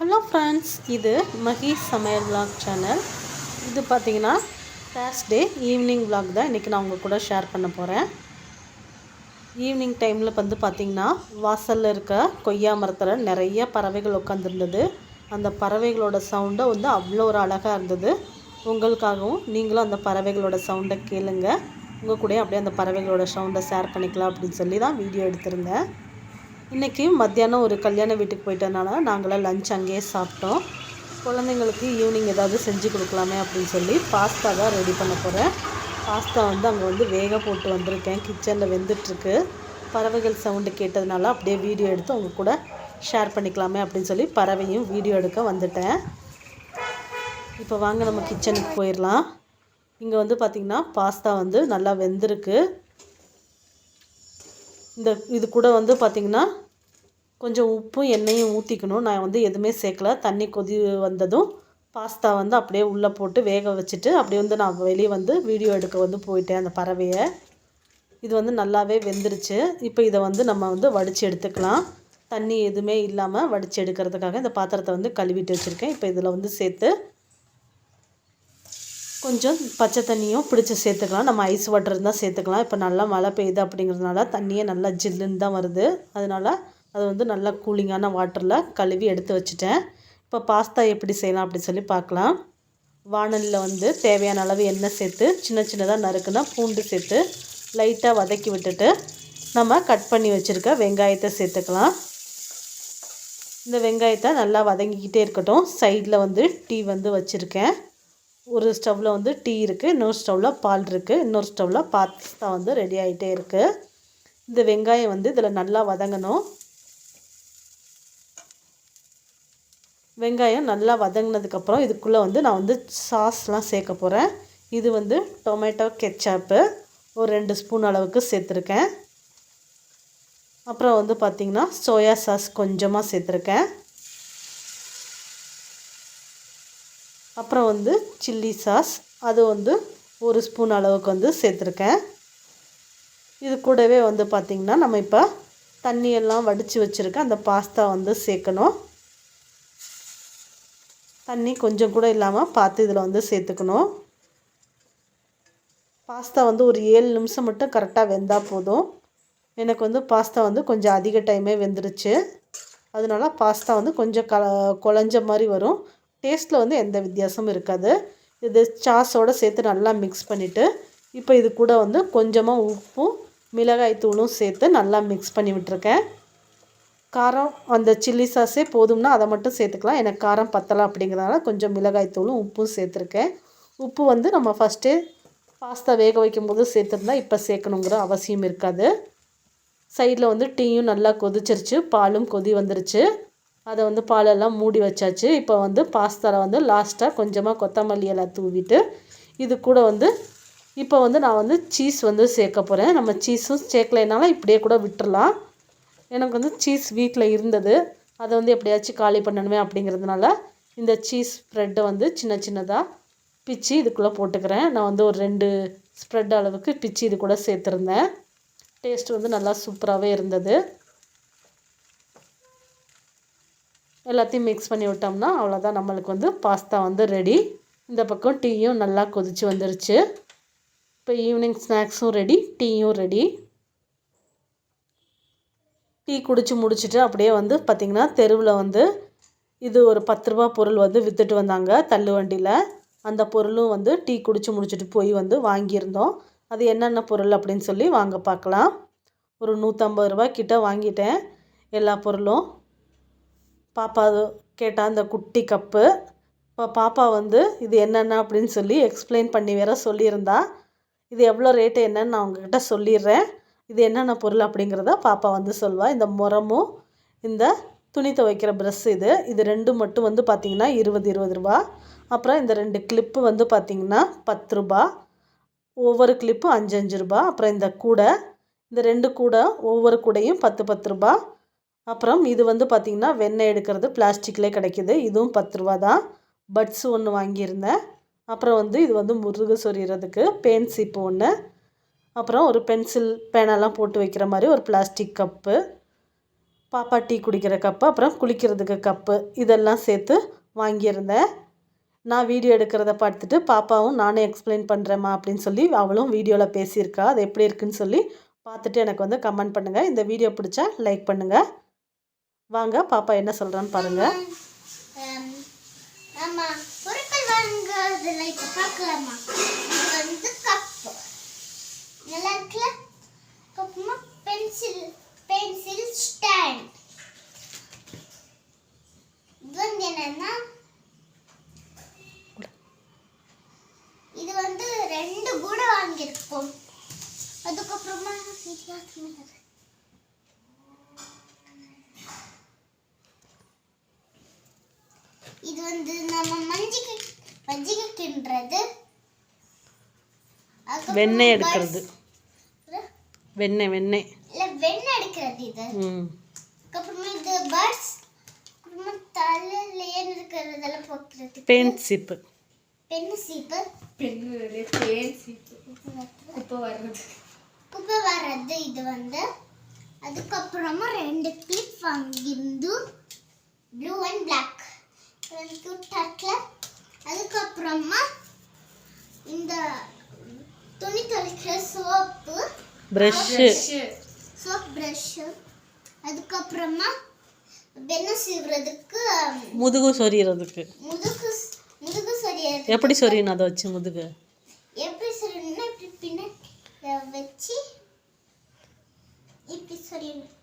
Hello friends, இது மஹி சமையல் vlog channel. இது பார்த்திங்கன்னா தேர்ஸ்டே ஈவினிங் vlog தான் இன்றைக்கி நான் உங்கள் கூட ஷேர் பண்ண போகிறேன். ஈவினிங் டைமில் பார்த்திங்கன்னா வாசலில் இருக்க கொய்யா மரத்தில் நிறைய பறவைகள் உட்காந்துருந்தது. அந்த பறவைகளோட சவுண்டை அவ்வளோ ஒரு அழகாக இருந்தது. உங்களுக்காகவும் நீங்களும் அந்த பறவைகளோட சவுண்டை கேளுங்க. உங்கள் கூட அப்படியே அந்த பறவைகளோட சவுண்டை ஷேர் பண்ணிக்கலாம் அப்படின்னு சொல்லி தான் வீடியோ எடுத்திருந்தேன். இன்றைக்கி மத்தியானம் ஒரு கல்யாண வீட்டுக்கு போயிட்டதுனால நாங்களாம் லஞ்ச் அங்கேயே சாப்பிட்டோம். குழந்தைங்களுக்கு ஈவினிங் ஏதாவது செஞ்சு கொடுக்கலாமே அப்படின்னு சொல்லி பாஸ்தா தான் ரெடி பண்ண போகிறேன். பாஸ்தா அங்கே வேக போட்டு வந்திருக்கேன். கிச்சனில் வெந்துட்டுருக்கு. பறவைகள் சவுண்டு கேட்டதுனால அப்படியே வீடியோ எடுத்து உங்கள் கூட ஷேர் பண்ணிக்கலாமே அப்படின்னு சொல்லி பறவையும் வீடியோ எடுக்க வந்துட்டேன். இப்போ வாங்க நம்ம கிச்சனுக்கு போயிடலாம். இங்கே பார்த்திங்கன்னா பாஸ்தா நல்லா வெந்திருக்கு. இது கூட பார்த்திங்கன்னா கொஞ்சம் உப்பும் எண்ணெயும் ஊற்றிக்கணும். நான் எதுவுமே சேர்க்கல. தண்ணி கொதி வந்ததும் பாஸ்தா அப்படியே உள்ளே போட்டு வேக வச்சுட்டு அப்படியே நான் வெளியே வீடியோ எடுக்க போயிட்டேன் அந்த பறவையை. இது நல்லாவே வெந்துருச்சு. இப்போ இதை நம்ம வடித்து எடுத்துக்கலாம். தண்ணி எதுவுமே இல்லாமல் வடித்து எடுக்கிறதுக்காக இந்த பாத்திரத்தை கழுவிட்டு வச்சுருக்கேன். இப்போ இதில் சேர்த்து கொஞ்சம் பச்சை தண்ணியும் பிடிச்சி சேர்த்துக்கலாம். நம்ம ஐஸ் வாட்டர் இருந்தால் சேர்த்துக்கலாம். இப்போ நல்லா மழை பெய்யுது அப்படிங்கிறதுனால தண்ணியே நல்லா ஜில்லுன்னு தான் வருது. அதனால் அது நல்லா கூலிங்கான வாட்டரில் கழுவி எடுத்து வச்சுட்டேன். இப்போ பாஸ்தா எப்படி செய்யலாம் அப்படின்னு சொல்லி பார்க்கலாம். வாணலியில் தேவையான அளவு எண்ணெய் சேர்த்து சின்ன சின்னதாக நறுக்குனா பூண்டு சேர்த்து லைட்டாக வதக்கி விட்டுட்டு நம்ம கட் பண்ணி வச்சுருக்க வெங்காயத்தை சேர்த்துக்கலாம். இந்த வெங்காயத்தை நல்லா வதங்கிக்கிட்டே இருக்கட்டும். சைடில் டீ வச்சுருக்கேன். ஒரு ஸ்டவ்வில் டீ இருக்குது, இன்னொரு ஸ்டவ்வில் பால் இருக்குது, இன்னொரு ஸ்டவ்வில் பாஸ்தா ரெடி ஆகிட்டே இருக்குது. இந்த வெங்காயம் இதில் நல்லா வதங்கணும். வெங்காயம் நல்லா வதங்கினதுக்கப்புறம் இதுக்குள்ளே நான் சாஸ்லாம் சேர்க்க போகிறேன். இது டொமேட்டோ கெச்சாப்பு ஒரு 2 ஸ்பூன் அளவுக்கு சேர்த்துருக்கேன். அப்புறம் பார்த்திங்கன்னா சோயா சாஸ் கொஞ்சமாக சேர்த்துருக்கேன். அப்புறம் சில்லி சாஸ் அது 1 ஸ்பூன் அளவுக்கு சேர்த்துருக்கேன். இது கூடவே பார்த்திங்கன்னா நம்ம இப்போ தண்ணியெல்லாம் வடித்து வச்சுருக்க அந்த பாஸ்தா சேர்க்கணும். தண்ணி கொஞ்சம் கூட இல்லாமல் பார்த்து இதில் சேர்த்துக்கணும். பாஸ்தா ஒரு 7 நிமிஷம் மட்டும் கரெக்டாக வெந்தால் போதும். எனக்கு பாஸ்தா கொஞ்சம் அதிக டைமே வெந்துருச்சு. அதனால பாஸ்தா கொஞ்சம் குழஞ்ச மாதிரி வரும். டேஸ்ட்டில் எந்த வித்தியாசமும் இருக்காது. இது சாஸோடு சேர்த்து நல்லா மிக்ஸ் பண்ணிவிட்டு இப்போ இது கூட கொஞ்சமாக உப்பும் மிளகாய் தூளும் சேர்த்து நல்லா மிக்ஸ் பண்ணி விட்டுருக்கேன். காரம் அந்த சில்லி சாஸே போதும்னா அதை மட்டும் சேர்த்துக்கலாம். எனக்கு காரம் பத்தலை அப்படிங்கிறதுனால கொஞ்சம் மிளகாய் தூளும் உப்பும் சேர்த்துருக்கேன். உப்பு நம்ம ஃபஸ்ட்டே பாஸ்தா வேக வைக்கும்போது சேர்த்துருந்தா இப்போ சேர்க்கணுங்கிற அவசியம் இருக்காது. சைடில் டீயும் நல்லா கொதிச்சிருச்சு, பாலும் கொதி வந்துருச்சு. அதை பாலெல்லாம் மூடி வச்சாச்சு. இப்போ பாஸ்தாவில் லாஸ்ட்டாக கொஞ்சமாக கொத்தமல்லி எல்லாம் தூவிட்டு இது கூட இப்போ நான் சீஸ் சேர்க்க போகிறேன். நம்ம சீஸும் சேர்க்கலைனால இப்படியே கூட விட்டுறலாம். எனக்கு சீஸ் வீட்டில் இருந்தது. அதை எப்படியாச்சும் காலி பண்ணணுமே அப்படிங்கிறதுனால இந்த சீஸ் ஸ்ப்ரெட்டை சின்ன சின்னதாக பிச்சு இதுக்குள்ளே போட்டுக்கிறேன். நான் ஒரு 2 ஸ்ப்ரெட் அளவுக்கு பிச்சு இது கூட சேர்த்துருந்தேன். டேஸ்ட் நல்லா சூப்பராகவே இருந்தது. எல்லாத்தையும் மிக்ஸ் பண்ணி விட்டோம்னா அவ்வளோதான், நம்மளுக்கு பாஸ்தா ரெடி. இந்த பக்கம் டீயும் நல்லா கொதித்து வந்துருச்சு. இப்போ ஈவினிங் ஸ்நாக்ஸும் ரெடி, டீயும் ரெடி. டீ குடித்து முடிச்சுட்டு அப்படியே பார்த்திங்கன்னா தெருவில் இது ஒரு 10 ரூபா பொருள் விற்றுட்டு வந்தாங்க தள்ளு வண்டியில். அந்த பொருளும் டீ குடித்து முடிச்சுட்டு போய் வாங்கியிருந்தோம். அது என்னென்ன பொருள் அப்படின்னு சொல்லி வாங்க பார்க்கலாம். ஒரு 150 ரூபா கிட்ட வாங்கிட்டேன் எல்லா பொருளும். பாப்பா கேட்டால் அந்த குட்டி கப்பு. இப்போ பாப்பா இது என்னென்ன அப்படின்னு சொல்லி எக்ஸ்பிளைன் பண்ணி வேற சொல்லியிருந்தா. இது எவ்வளோ ரேட்டு என்னன்னு நான் உங்ககிட்ட சொல்லிடுறேன். இது என்னென்ன பொருள் அப்படிங்கிறத பாப்பா சொல்வாள். இந்த முறமும் இந்த துணி துவைக்கிற ப்ரஷ் இது 2 மட்டும் பார்த்திங்கன்னா 20 ரூபா. அப்புறம் இந்த 2 கிளிப்பு பார்த்திங்கன்னா 10 ரூபா. ஒவ்வொரு கிளிப்பும் 5 ரூபா. அப்புறம் இந்த கூடை, இந்த 2 கூடை ஒவ்வொரு கூடையும் 10 ரூபா. அப்புறம் இது பார்த்திங்கன்னா வெண்ணெய் எடுக்கிறது பிளாஸ்டிக்லேயே கிடைக்கிது. இதுவும் 10 ரூபா தான். பட்ஸு ஒன்று வாங்கியிருந்தேன். அப்புறம் இது முருகு சொறிகிறதுக்கு பேன் சீப்பு ஒன்று. அப்புறம் ஒரு பென்சில் பேனெல்லாம் போட்டு வைக்கிற மாதிரி ஒரு பிளாஸ்டிக் கப்பு. பாப்பா டீ குடிக்கிற கப்பு, அப்புறம் குளிக்கிறதுக்கு கப்பு இதெல்லாம் சேர்த்து வாங்கியிருந்தேன். நான் வீடியோ எடுக்கிறத பார்த்துட்டு பாப்பாவும் நானே எக்ஸ்பிளைன் பண்ணுறேம்மா அப்படின்னு சொல்லி அவளும் வீடியோவில் பேசியிருக்கா. அது எப்படி இருக்குன்னு சொல்லி பார்த்துட்டு எனக்கு வந்து கமெண்ட் பண்ணுங்கள். இந்த வீடியோ பிடிச்சா லைக் பண்ணுங்கள். வாங்க பாப்பா என்ன சொல்கிறான்னு பாருங்கள். நல்லா இருக்குல்ல? அப்புறமா பென்சில் ஸ்டாண்ட். இது வந்து என்னன்னா இது வந்து 2 கூட வாங்கியிருக்கோம். அதுக்கப்புறமா இது வந்து நம்ம மஞ்சிகை கிண்டுறது, வெண்ணெய் எடுக்கிறது, வெண்ணெய் எடுக்கிறது இது. அப்புறமா இது பர்ட்ஸ், அப்புறமா தலையில ஏன் இருக்கிறதெல்லாம் போக்குறது, பென் சீப்பு, குப்பை வர்றது இது வந்து. அதுக்கப்புறமா 2 கிளிப் வாங்கிருந்து ப்ளூ அண்ட் பிளாக் டர்க்கில். அதுக்கப்புறமா இந்த துணி துவைக்கிற சோப்பு ப்ரஷ்ஷு. அதுக்கப்புறமா வெண்ணெய் சீவுறதுக்கு, முதுகு சொரியறதுக்கு. முதுகு சொரியறது எப்படி சொரியணும்? அதை வச்சு முதுகு எப்படி சொரியணும்னா இப்படி பின்ன வச்சு இப்படி சொரியணும்.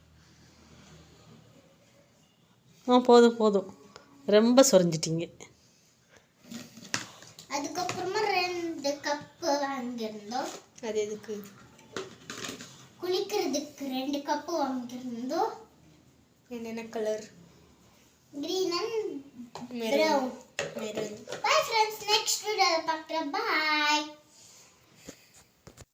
போதும் ரொம்ப சொரிஞ்சிட்டீங்க. அதுக்கப்புறமா 2 கப்பு வாங்கியிருந்தோம். அது எதுக்கு? குளிக்கிறதுக்கு 2 கப்பு வாங்கியிருந்தோம். என்னென்ன colour? green and brown. Maroon. Bye friends, next video பார்க்கலாம். Bye.